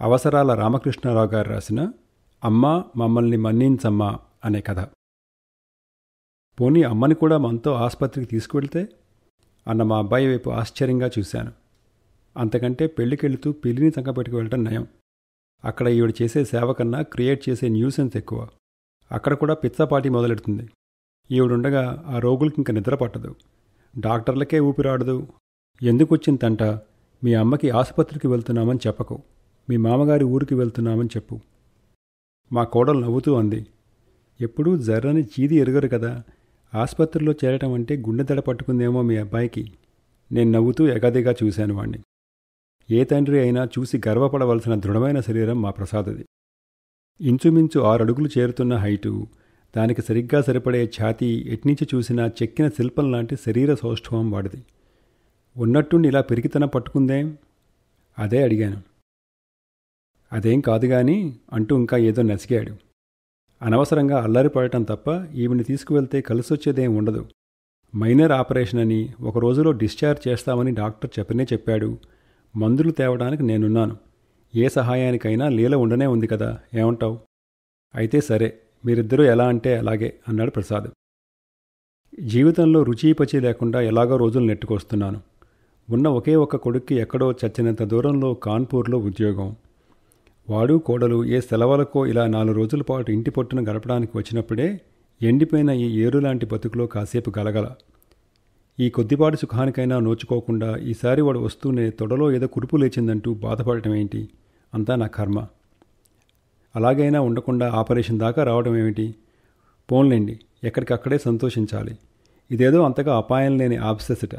అవసరాల రామకృష్ణారావు గారు రాసిన అమ్మ మమ్మల్ని మన్నించమ్మా అనే కథ. పోనీ అమ్మని కూడా మనతో ఆసుపత్రికి తీసుకువెళ్తే అన్న మా అబ్బాయి వైపు ఆశ్చర్యంగా చూశాను. అంతకంటే పెళ్లికెళ్తూ పిల్లిని చంకపెట్టుకు వెళ్ళటం నయం. అక్కడ ఈవిడ చేసే సేవ కన్నా క్రియేట్ చేసే న్యూసెన్స్ ఎక్కువ. అక్కడ కూడా పిచ్చపాటి మొదలెడుతుంది. ఈవిడుండగా ఆ రోగులకి ఇంక నిద్ర పట్టదు, డాక్టర్లకే ఊపిరాడదు. ఎందుకొచ్చిందంట? మీ అమ్మకి ఆసుపత్రికి వెళ్తున్నామని చెప్పకు, మీ మామగారి ఊరికి వెళ్తున్నామని చెప్పు. మా కోడలు నవ్వుతూ అంది. ఎప్పుడూ జర్రని చీది ఎరగరు కదా, ఆసుపత్రిలో చేరటం అంటే గుండె దడ పట్టుకుందేమో మీ అబ్బాయికి. నేను నవ్వుతూ ఎగదిగా చూశాను వాణ్ణి. ఏ తండ్రి అయినా చూసి గర్వపడవలసిన దృఢమైన శరీరం మా ప్రసాదది. ఇంచుమించు 6 అడుగులు చేరుతున్న హైటు, దానికి సరిగ్గా సరిపడే ఛాతీ, ఎట్నుంచి చూసినా చెక్కిన శిల్పం లాంటి శరీర సౌష్ఠవం వాడిది. ఉన్నట్టుండి ఇలా పెరిగితనం పట్టుకుందేం? అదే అడిగాను. అదేం కాదుగాని అంటూ ఇంకా ఏదో నసిగాడు. అనవసరంగా అల్లరిపడటం తప్ప ఈవిని తీసుకువెళ్తే కలిసొచ్చేదేం ఉండదు. మైనర్ ఆపరేషన్ అని 1 రోజులో డిశ్చార్జ్ చేస్తామని డాక్టర్ చెప్పాడు. మందులు తేవడానికి నేనున్నాను. ఏ సహాయానికైనా లీల ఉండనే ఉంది కదా, ఏమంటావు? అయితే సరే, మీరిద్దరూ ఎలా అంటే అలాగే అన్నాడు ప్రసాద్. జీవితంలో రుచీపచి లేకుండా ఎలాగో రోజులు నెట్టుకొస్తున్నాను. ఉన్న ఒకే ఒక్క కొడుక్కి ఎక్కడో చచ్చినంత దూరంలో కాన్పూర్లో ఉద్యోగం. వాడు కోడలు ఏ సెలవులకో ఇలా 4 రోజుల పాటు ఇంటి పొట్టున గడపడానికి వచ్చినప్పుడే ఎండిపోయిన ఈ ఏరులాంటి బతుకులో కాసేపు గలగల. ఈ కొద్దిపాటి సుఖానికైనా నోచుకోకుండా ఈసారి వాడు వస్తూనే తొడలో ఏదో కురుపు లేచిందంటూ బాధపడటం ఏంటి? అంతా నా కర్మ. అలాగైనా ఉండకుండా ఆపరేషన్ దాకా రావడం ఏమిటి? పోన్లేండి, ఎక్కడికక్కడే సంతోషించాలి. ఇదేదో అంతగా అపాయం లేని ఆబ్సెస్ట,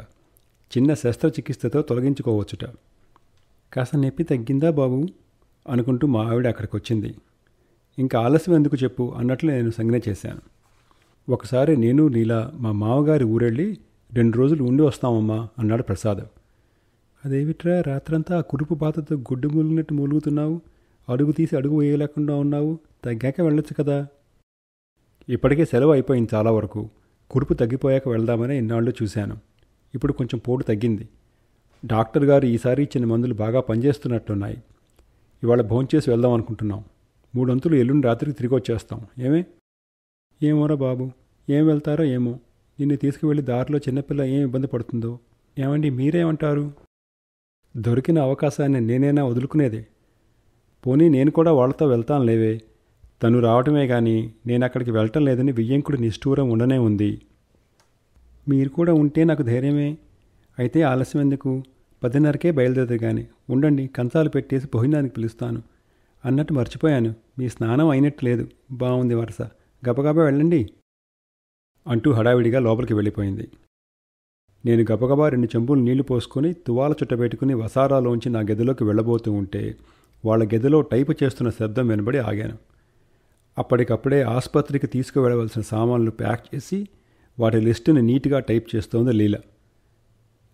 చిన్న శస్త్రచికిత్సతో తొలగించుకోవచ్చుట. కాస్త నొప్పి తగ్గిందా బాబు అనుకుంటూ మా ఆవిడ అక్కడికొచ్చింది. ఇంకా ఆలస్యం ఎందుకు చెప్పు అన్నట్లు నేను సంజ్ఞ చేశాను. ఒకసారి నేను లీలా మా మామగారి ఊరెళ్ళి 2 రోజులు ఉండి వస్తామమ్మా అన్నాడు ప్రసాద్. అదేమిట్రా రాత్రంతా ఆ కురుపు బాధతో గుడ్డు మూలినట్టు మూలుగుతున్నావు, అడుగు తీసి అడుగు వేయలేకుండా ఉన్నావు, తగ్గాక వెళ్ళొచ్చు కదా. ఇప్పటికే సెలవు అయిపోయింది చాలా వరకు. కురుపు తగ్గిపోయాక వెళ్దామని ఇన్నాళ్ళు చూశాను. ఇప్పుడు కొంచెం పోటు తగ్గింది. డాక్టర్ గారు ఈసారి ఇచ్చిన మందులు బాగా పనిచేస్తున్నట్టున్నాయి. ఇవాళ భోంచేసి వెళ్దాం అనుకుంటున్నాం. 3 వంతులు ఎల్లుండి రాత్రికి తిరిగి వచ్చేస్తాం. ఏమోరా బాబు, ఏం వెళ్తారో ఏమో. నిన్ను తీసుకువెళ్ళి దారిలో చిన్నపిల్ల ఏం ఇబ్బంది పడుతుందో. ఏమండి, మీరేమంటారు? దొరికిన అవకాశాన్ని నేనైనా వదులుకునేదే. పోనీ నేను కూడా వాళ్ళతో వెళ్తాను లేవే. తను రావటమే కానీ నేను అక్కడికి వెళ్ళటం లేదని వియ్యంకుడి నిష్ఠూరం ఉండనే ఉంది. మీరు కూడా ఉంటే నాకు ధైర్యమే. అయితే ఆలస్యం ఎందుకు? 10:30కే బయలుదేరదు కానీ. ఉండండి, కంచాలు పెట్టేసి భోజనానికి పిలుస్తాను. అన్నట్టు మర్చిపోయాను, మీ స్నానం అయినట్టు లేదు. బాగుంది వరుస, గబగబా వెళ్ళండి అంటూ హడావిడిగా లోపలికి వెళ్ళిపోయింది. నేను గబగబా 2 చెంబులు నీళ్లు పోసుకొని తువాల చుట్టబెట్టుకుని వసారాలోంచి నా గదిలోకి వెళ్ళబోతూ ఉంటే వాళ్ళ గదిలో టైపు చేస్తున్న శబ్దం వినబడి ఆగాను. అప్పటికప్పుడే ఆసుపత్రికి తీసుకువెళ్ళవలసిన సామాన్లు ప్యాక్ చేసి వాటి లిస్టుని నీట్గా టైప్ చేస్తోంది లీల.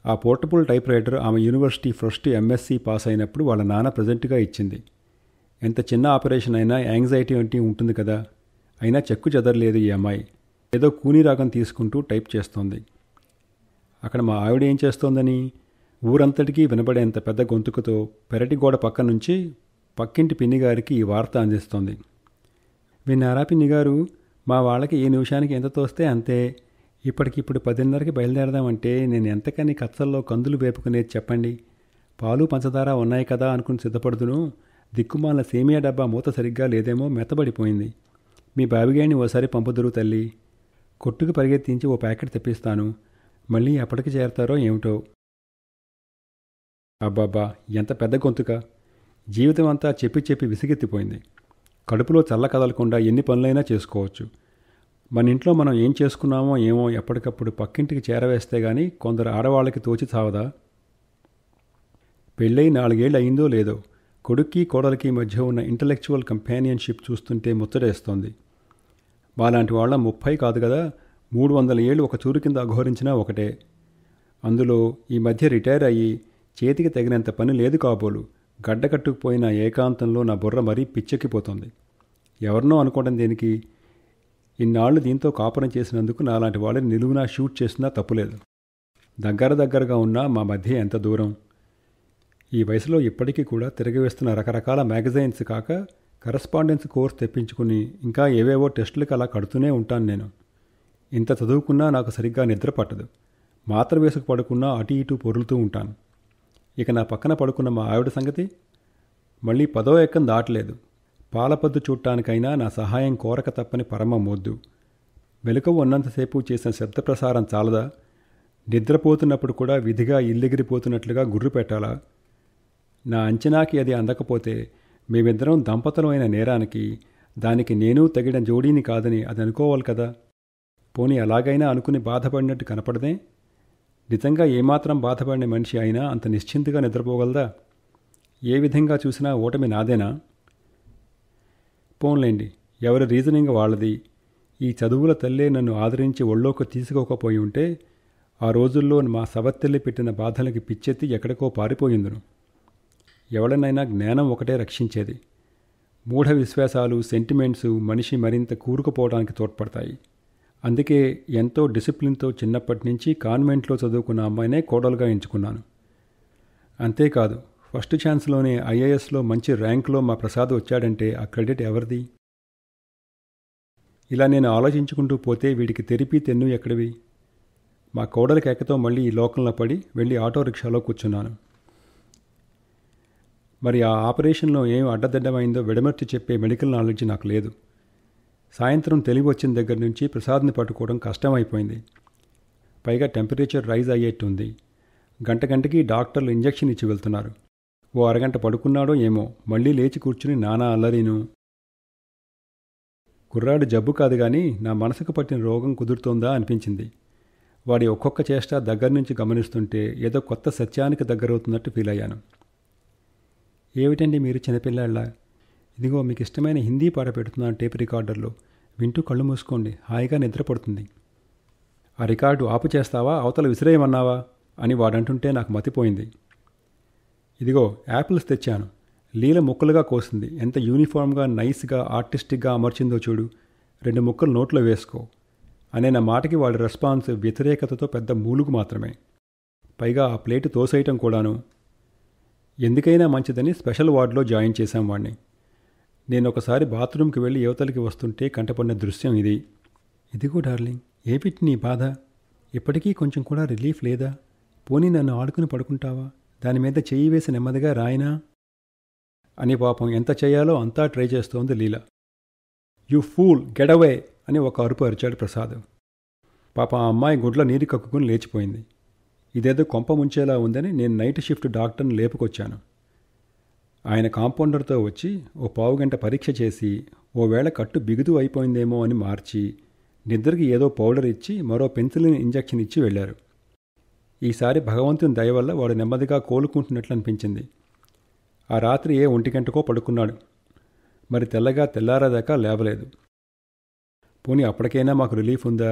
ఆ పోర్టబుల్ టైప్ రైటర్ ఆమె యూనివర్సిటీ ఫస్ట్ ఎంఎస్సీ పాస్ అయినప్పుడు వాళ్ళ నాన్న ప్రజెంట్గా ఇచ్చింది. ఎంత చిన్న ఆపరేషన్ అయినా యాంగ్జైటీ అంటే ఉంటుంది కదా. అయినా చెక్కు చెదరలేదు ఈ అమ్మాయి. ఏదో కూని రాగం తీసుకుంటూ టైప్ చేస్తోంది. అక్కడ మా ఆవిడ ఏం చేస్తోందని ఊరంతటికీ వినబడేంత పెద్ద గొంతుకుతో పెరటి గోడ పక్క నుంచి పక్కింటి పిన్నిగారికి ఈ వార్త అందిస్తోంది. విన్నారా పిన్నిగారు, మా వాళ్ళకి ఏ నిమిషానికి ఎంత తోస్తే అంతే. ఇప్పటికిప్పుడు 10:30కి బయలుదేరదామంటే నేను ఎంతకని కచ్చల్లో కందులు వేపుకునేది చెప్పండి. పాలు పంచదార ఉన్నాయి కదా అనుకుని సిద్ధపడుతును. దిక్కుమాల సేమియా డబ్బా మూత సరిగ్గా లేదేమో, మెత్తబడిపోయింది. మీ బావిగాడిని ఓసారి పంపుదురు తల్లి. కొట్టుకు పరిగెత్తించి ఓ ప్యాకెట్ తెప్పిస్తాను. మళ్ళీ ఎప్పటికి చేరతారో ఏమిటో. అబ్బాబ్బా, ఎంత పెద్ద గొంతుక! జీవితం అంతా చెప్పి విసిగెత్తిపోయింది. కడుపులో చల్ల కదలకుండా ఎన్ని పనులైనా చేసుకోవచ్చు. మన ఇంట్లో మనం ఏం చేసుకున్నామో ఏమో ఎప్పటికప్పుడు పక్కింటికి చేరవేస్తే గానీ కొందరు ఆడవాళ్ళకి తోచి చావదా? పెళ్ళై 4 ఏళ్ళు అయిందో లేదో, కొడుక్కి కోడలికి మధ్య ఉన్న ఇంటలెక్చువల్ కంపానియన్షిప్ చూస్తుంటే ముచ్చటేస్తోంది. మాలాంటి వాళ్ళ 30 కాదు కదా, 300 ఏళ్ళు ఒక చూరు కింద అఘోరించినా ఒకటే. అందులో ఈ మధ్య రిటైర్ అయ్యి చేతికి తగినంత పని లేదు కాబోలు. గడ్డకట్టుకుపోయిన ఏకాంతంలో నా బుర్ర మరీ పిచ్చెక్కిపోతుంది. ఎవరినో అనుకోవడం దేనికి? ఇన్నాళ్లు దీంతో కాపురం చేసినందుకు నాలాంటి వాళ్ళని నిలువునా షూట్ చేసినా తప్పులేదు. దగ్గరగా ఉన్నా మా మధ్య ఎంత దూరం. ఈ వయసులో ఇప్పటికీ కూడా తిరగవేస్తున్న రకరకాల మ్యాగజైన్స్ కాక కరస్పాండెన్స్ కోర్స్ తెప్పించుకుని ఇంకా ఏవేవో టెస్టులకు అలా కడుతూనే ఉంటాను నేను. ఇంత చదువుకున్నా నాకు సరిగ్గా నిద్ర పట్టదు. మాత్ర వేసుకు పడుకున్నా అటు ఇటు పొరులుతూ ఉంటాను. ఇక నా పక్కన పడుకున్న మా ఆవిడ సంగతి మళ్ళీ 10వ ఎక్కం దాటలేదు. పాలపద్దు చూడటానికైనా నా సహాయం కోరక తప్పని పరమ మోద్దు. మెలకువ ఉన్నంతసేపు చేసిన శబ్ద ప్రసారం చాలదా? నిద్రపోతున్నప్పుడు కూడా విధిగా ఇల్లెగిరిపోతున్నట్లుగా గుర్రు పెట్టాలా? నా అంచనాకి అది అందకపోతే మేమిద్దరం దంపతులమైన నేరానికి దానికి నేను తగిన జోడీని కాదని అది అనుకోవాలి కదా. పోనీ అలాగైనా అనుకుని బాధపడినట్టు కనపడదే? నిజంగా ఏమాత్రం బాధపడిన మనిషి అయినా అంత నిశ్చింతగా నిద్రపోగలదా? ఏ విధంగా చూసినా ఓటమి నాదేనా? పోన్లేండి, ఎవరి రీజనింగ్ వాళ్ళది. ఈ చదువుల తల్లే నన్ను ఆదరించి ఒళ్ళోకి తీసుకోకపోయి ఉంటే ఆ రోజుల్లో మా సవత్తెల్లి పెట్టిన బాధలకి పిచ్చెత్తి ఎక్కడికో పారిపోయిందును. ఎవడనైనా జ్ఞానం ఒకటే రక్షించేది. మూఢ విశ్వాసాలు, సెంటిమెంట్స్ మనిషి మరింత కూరుకుపోవడానికి తోడ్పడతాయి. అందుకే ఎంతో డిసిప్లిన్తో చిన్నప్పటి నుంచి కాన్వెంట్లో చదువుకున్న అమ్మాయినే కోడలుగా ఎంచుకున్నాను. అంతేకాదు, ఫస్ట్ ఛాన్స్లోనే ఐఏఎస్లో మంచి ర్యాంకులో మా ప్రసాద్ వచ్చాడంటే ఆ క్రెడిట్ ఎవరిది? ఇలా నేను ఆలోచించుకుంటూ పోతే వీడికి తెరిపి తెన్ను ఎక్కడివి? మా కోడలి కేకతో మళ్ళీ ఈ లోకంలో పడి వెళ్ళి ఆటో రిక్షాలో కూర్చున్నాను. మరి ఆ ఆపరేషన్లో ఏం అడ్డదిడ్డమైందో విడమర్చి చెప్పే మెడికల్ నాలెడ్జ్ నాకు లేదు. సాయంత్రం తెలివి వచ్చిన దగ్గర నుంచి ప్రసాద్ని పట్టుకోవడం కష్టమైపోయింది. పైగా టెంపరేచర్ రైజ్ అయ్యేట్టుంది. గంటకి డాక్టర్లు ఇంజెక్షన్ ఇచ్చి వెళ్తున్నారు. ఓ అరగంట పడుకున్నాడో ఏమో మళ్ళీ లేచి కూర్చుని నానా అల్లరీను. కుర్రాడు జబ్బు కాదు కానీ నా మనసుకు పట్టిన రోగం కుదురుతోందా అనిపించింది. వాడి ఒక్కొక్క చేష్ట దగ్గర నుంచి గమనిస్తుంటే ఏదో కొత్త సత్యానికి దగ్గరవుతున్నట్టు ఫీల్ అయ్యాను. ఏమిటండి మీరు చిన్నపిల్లాళ్ళ? ఇదిగో మీకు ఇష్టమైన హిందీ పాట పెడుతున్నాను టేప్ రికార్డర్లో, వింటూ కళ్ళు మూసుకోండి, హాయిగా నిద్రపడుతుంది. ఆ రికార్డు ఆపు చేస్తావా, అవతల విసిరేయమన్నావా అని వాడంటుంటే నాకు మతిపోయింది. ఇదిగో యాపిల్స్ తెచ్చాను, లీల ముక్కలుగా కోసింది, ఎంత యూనిఫామ్గా నైస్గా ఆర్టిస్టిక్గా అమర్చిందో చూడు, 2 ముక్కలు నోట్లో వేసుకో అనే నా మాటకి వాడి రెస్పాన్స్ వ్యతిరేకతతో పెద్ద మూలుగు మాత్రమే. పైగా ఆ ప్లేటు తోసేయటం కూడాను. ఎందుకైనా మంచిదని స్పెషల్ వార్డులో జాయిన్ చేశాం వాడిని. నేను ఒకసారి బాత్రూమ్కి వెళ్ళి యువతలకి వస్తుంటే కంటపడిన దృశ్యం ఇది. ఇదిగో డార్లింగ్, ఏమిటి నీ బాధ? ఇప్పటికీ కొంచెం కూడా రిలీఫ్ లేదా? పోనీ నన్ను ఆడుకుని పడుకుంటావా? దాని మీద చెయ్యి వేసి నెమ్మదిగా రాయినా అని పాపం ఎంత చేయాలో అంతా ట్రై చేస్తోంది లీల. యు ఫూల్, గెట్ అవే అని ఒక అరుపు అరిచాడు ప్రసాద్. పాప ఆ అమ్మాయి గుడ్ల నీరు కక్కుకుని లేచిపోయింది. ఇదేదో కొంప ముంచేలా ఉందని నేను నైట్ షిఫ్ట్ డాక్టర్ని లేపుకొచ్చాను. ఆయన కాంపౌండర్తో వచ్చి ఓ పావుగంట పరీక్ష చేసి ఓవేళ కట్టు బిగుతు అయిపోయిందేమో అని మార్చి నిద్రకి ఏదో పౌడర్ ఇచ్చి మరో పెన్సిలిన్ ఇంజెక్షన్ ఇచ్చి వెళ్లారు. ఈసారి భగవంతుని దయ వల్ల వాడు నెమ్మదిగా కోలుకుంటున్నట్లు అనిపించింది. ఆ రాత్రి 1 గంటకో పడుకున్నాడు. మరి తెల్లగా తెల్లారేదాకా లేవలేదు. పోనీ అప్పటికైనా మాకు రిలీఫ్ ఉందా?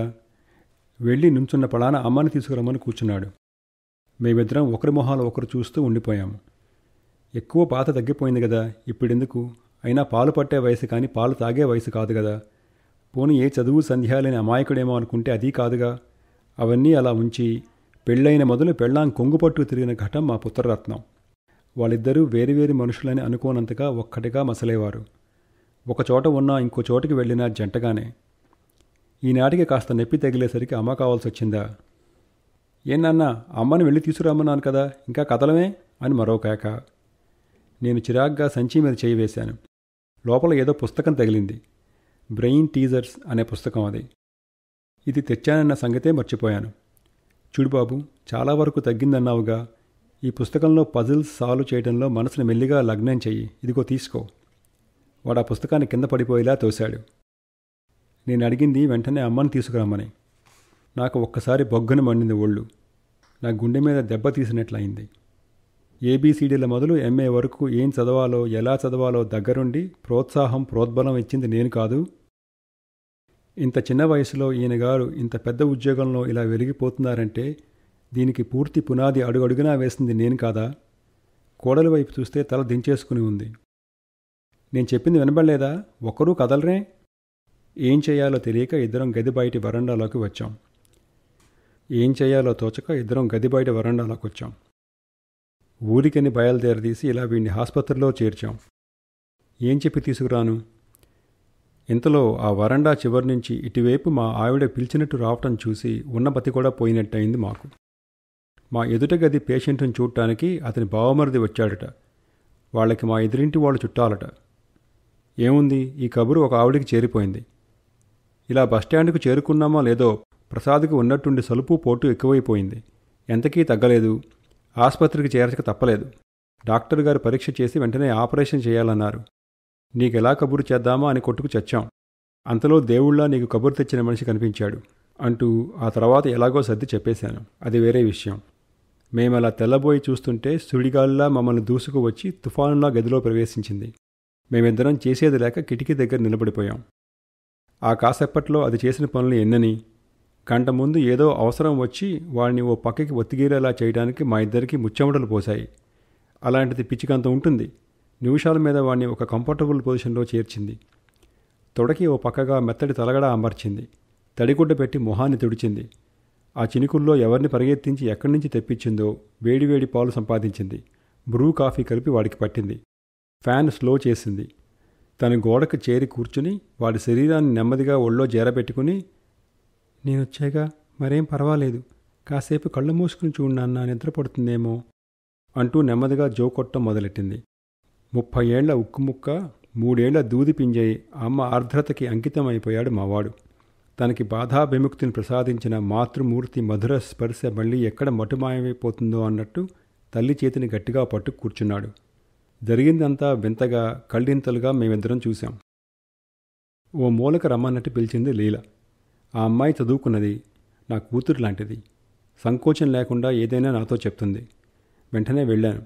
వెళ్ళి నుంచున్న పళాన అమ్మని తీసుకురమ్మని కూర్చున్నాడు. మేమిద్దరం ఒకరి మొహాలు ఒకరు చూస్తూ ఉండిపోయాము. ఎక్కువ బాధ తగ్గిపోయింది కదా, ఇప్పుడెందుకు? అయినా పాలు పట్టే వయసు కానీ పాలు తాగే వయసు కాదు కదా. పోనీ ఏ చదువు సంధ్యాలేని అమాయకుడేమో అనుకుంటే అదీ కాదుగా. అవన్నీ అలా ఉంచి పెళ్ళైన మొదలు పెళ్ళాం కొంగుపట్టు తిరిగిన ఘటం మా పుత్రరత్నం. వాళ్ళిద్దరూ వేరువేరు మనుషులని అనుకోనంతగా ఒక్కటిగా మసలేవారు. ఒకచోట ఉన్నా ఇంకో చోటికి వెళ్ళినా జంటగానే. ఈనాటికి కాస్త నొప్పి తగిలేసరికి అమ్మ కావాల్సి వచ్చిందా? ఏనన్నా, అమ్మని వెళ్ళి తీసుకురమ్మన్నాను కదా, ఇంకా కదలమే అని మరో కేక. నేను చిరాగ్గా సంచి మీద చేయి వేశాను. లోపల ఏదో పుస్తకం తగిలింది. బ్రెయిన్ టీజర్స్ అనే పుస్తకం అది. ఇది తెచ్చానన్న సంగతే మర్చిపోయాను. చూడు బాబు, చాలా వరకు తగ్గిందన్నావుగా. ఈ పుస్తకంలో పజిల్స్ సాల్వ్ చేయడంలో మనసుని మెల్లిగా లగ్నం చెయ్యి. ఇదిగో తీసుకో. వాడు ఆ పుస్తకాన్ని కింద పడిపోయేలా తోశాడు. నేను అడిగింది వెంటనే అమ్మని తీసుకురమ్మని. నాకు ఒక్కసారి బొగ్గన మండింది ఒళ్ళు. నా గుండె మీద దెబ్బ తీసినట్లయింది. ఏబీసీడీల మొదలు ఎంఏ వరకు ఏం చదవాలో ఎలా చదవాలో దగ్గరుండి ప్రోత్సాహం ప్రోద్బలం ఇచ్చింది నేను కాదు. ఇంత చిన్న వయసులో ఈయనగారు ఇంత పెద్ద ఉద్యోగంలో ఇలా వెలిగిపోతున్నారంటే దీనికి పూర్తి పునాది అడుగడుగునా వేసింది నేను కాదా? కోడలి వైపు చూస్తే తల దించేసుకుని ఉంది. నేను చెప్పింది వినబడలేదా? ఒక్కరూ కదలరే? ఏం చేయాలో తెలియక ఇద్దరం గది బయటి వరండాలోకి వచ్చాం. ఏం చేయాలో తోచక ఇద్దరం గది బయట వరండాలోకి వచ్చాం. ఊరికని బయలుదేరదీసి ఇలా వీడిని ఆసుపత్రిలో చేర్చాం. ఏం చెప్పి తీసుకురాను? ఇంతలో ఆ వరండా చివరి నుంచి ఇటువైపు మా ఆవిడ పిలిచినట్టు రావటం చూసి ఉన్న బతి కూడా పోయినట్టయింది మాకు. మా ఎదుట గది పేషెంట్ని చూడటానికి అతని బావమరిది వచ్చాడట. వాళ్ళకి మా ఎదురింటి వాళ్ళు చుట్టాలట. ఏముంది, ఈ కబురు ఒక ఆవిడికి చేరిపోయింది. ఇలా బస్టాండ్కు చేరుకున్నామో లేదో ప్రసాద్కి ఉన్నట్టుండి సలుపు పోటు ఎక్కువైపోయింది. ఎంతకీ తగ్గలేదు. ఆసుపత్రికి చేర్చక తప్పలేదు. డాక్టర్ గారు పరీక్ష చేసి వెంటనే ఆపరేషన్ చేయాలన్నారు. నీకెలా కబురు చేద్దామా అని కొట్టుకు చచ్చాం. అంతలో దేవుళ్ళ నీకు కబురు తెచ్చిన మనిషి కనిపించాడు అంటూ ఆ తర్వాత ఎలాగో సర్ది చెప్పేశాను. అది వేరే విషయం. మేమలా తెల్లబోయి చూస్తుంటే సుడిగాల్లా మమ్మల్ని దూసుకు వచ్చి తుఫానులా గదిలో ప్రవేశించింది. మేమిద్దరం చేసేది లేక కిటికీ దగ్గర నిలబడిపోయాం. ఆ కాసేపట్లో అది చేసిన పనులు ఎన్నని. గంట ముందు ఏదో అవసరం వచ్చి వాడిని ఓ పక్కకి ఒత్తిగీరేలా చేయడానికి మా ఇద్దరికి ముచ్చెమటలు పోశాయి. అలాంటిది పిచ్చికంత ఉంటుంది. నిమిషాల మీద వాడిని ఒక కంఫర్టబుల్ పొజిషన్లో చేర్చింది. తొడకి ఓ పక్కగా మెత్తడి తలగడా అమర్చింది. తడిగుడ్డ పెట్టి మొహాన్ని తుడిచింది. ఆ చినుకుల్లో ఎవరిని పరిగెత్తించి ఎక్కడి నుంచి తెప్పించిందో వేడివేడి పాలు సంపాదించింది. బ్రూ కాఫీ కలిపి వాడికి పట్టింది. ఫ్యాన్ స్లో చేసింది. తన గోడకు చేరి కూర్చుని వాడి శరీరాన్ని నెమ్మదిగా ఒళ్ళో చేరబెట్టుకుని, నేనొచ్చాగా, మరేం పర్వాలేదు, కాసేపు కళ్ళు మూసుకుని చూడన్నా, నిద్రపడుతుందేమో అంటూ నెమ్మదిగా జోకొట్టం మొదలెట్టింది. 30 ఏళ్ల ఉక్కుముక్క, 3 ఏళ్ల దూది పింజై అమ్మ ఆర్ద్రతకి అంకితమైపోయాడు మావాడు. తనకి బాధాభిముక్తిని ప్రసాదించిన మాతృమూర్తి మధుర స్పర్శ మళ్ళీ ఎక్కడ మటుమాయమైపోతుందో అన్నట్టు తల్లి చేతిని గట్టిగా పట్టు కూర్చున్నాడు. జరిగిందంతా వింతగా కళ్ళింతలుగా మేమిద్దరం చూశాం. ఓ మూలక రమ్మన్నట్టు పిలిచింది లీల. ఆ అమ్మాయి చదువుకున్నది, నా కూతురు లాంటిది. సంకోచం లేకుండా ఏదైనా నాతో చెప్తుంది. వెంటనే వెళ్ళాను.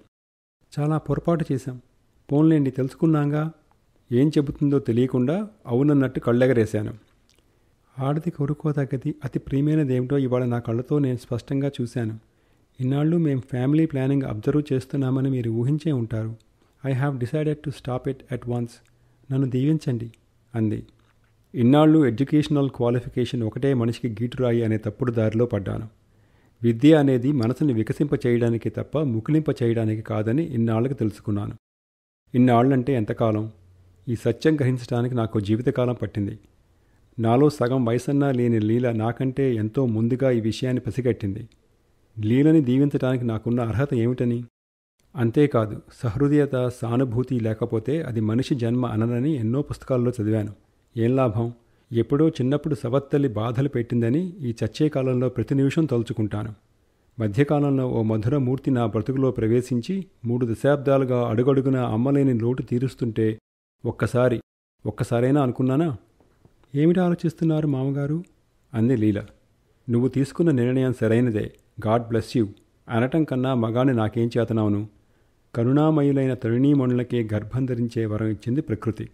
చాలా పొరపాటు చేశాం, పోన్లేండి తెలుసుకున్నాగా. ఏం చెబుతుందో తెలియకుండా అవునన్నట్టు కళ్ళెగరేశాను. ఆడది కోరుకోదగ్గది, అతి ప్రియమైనదేమిటో ఇవాళ నా కళ్ళతో నేను స్పష్టంగా చూశాను. ఇన్నాళ్ళు మేం ఫ్యామిలీ ప్లానింగ్ అబ్జర్వ్ చేస్తున్నామని మీరు ఊహించే ఉంటారు. I have decided to stop it at once. నన్ను దీవించండి అంది. ఇన్నాళ్ళు ఎడ్యుకేషనల్ క్వాలిఫికేషన్ ఒకటే మనిషికి గీటురాయి అనే తప్పుడు దారిలో పడ్డాను. విద్య అనేది మనసుని వికసింప చేయడానికి తప్ప ముకులింప చేయడానికి కాదని ఇన్నాళ్ళకి తెలుసుకున్నాను. ఇన్నాళ్ళంటే ఎంతకాలం? ఈ సత్యం గ్రహించడానికి నాకు జీవితకాలం పట్టింది. నాలో సగం వయసన్నా లేని లీల నాకంటే ఎంతో ముందుగా ఈ విషయాన్ని పసిగట్టింది. లీలని దీవించడానికి నాకున్న అర్హత ఏమిటని? అంతేకాదు, సహృదయత, సానుభూతి లేకపోతే అది మనిషి జన్మ అననని ఎన్నో పుస్తకాల్లో చదివాను. ఏం లాభం? ఎప్పుడో చిన్నప్పుడు సవత్తల్లి బాధలు పెట్టిందని ఈ చచ్చే కాలంలో ప్రతి నిమిషం తలుచుకుంటాను. మధ్యకాలంలో ఓ మధుర మూర్తి నా బ్రతుకులో ప్రవేశించి 3 దశాబ్దాలుగా అడుగడుగున అమ్మలేని లోటు తీరుస్తుంటే ఒక్కసారైనా అనుకున్నానా? ఏమిటి ఆలోచిస్తున్నారు మామగారు? అంది లీల. నువ్వు తీసుకున్న నిర్ణయం సరైనదే, గాడ్ బ్లెస్ యూ అనటం కన్నా మగాని నాకేం చేతనవును? కరుణామయులైన తరుణీమణులకే గర్భం ధరించే వరం ఇచ్చింది ప్రకృతి.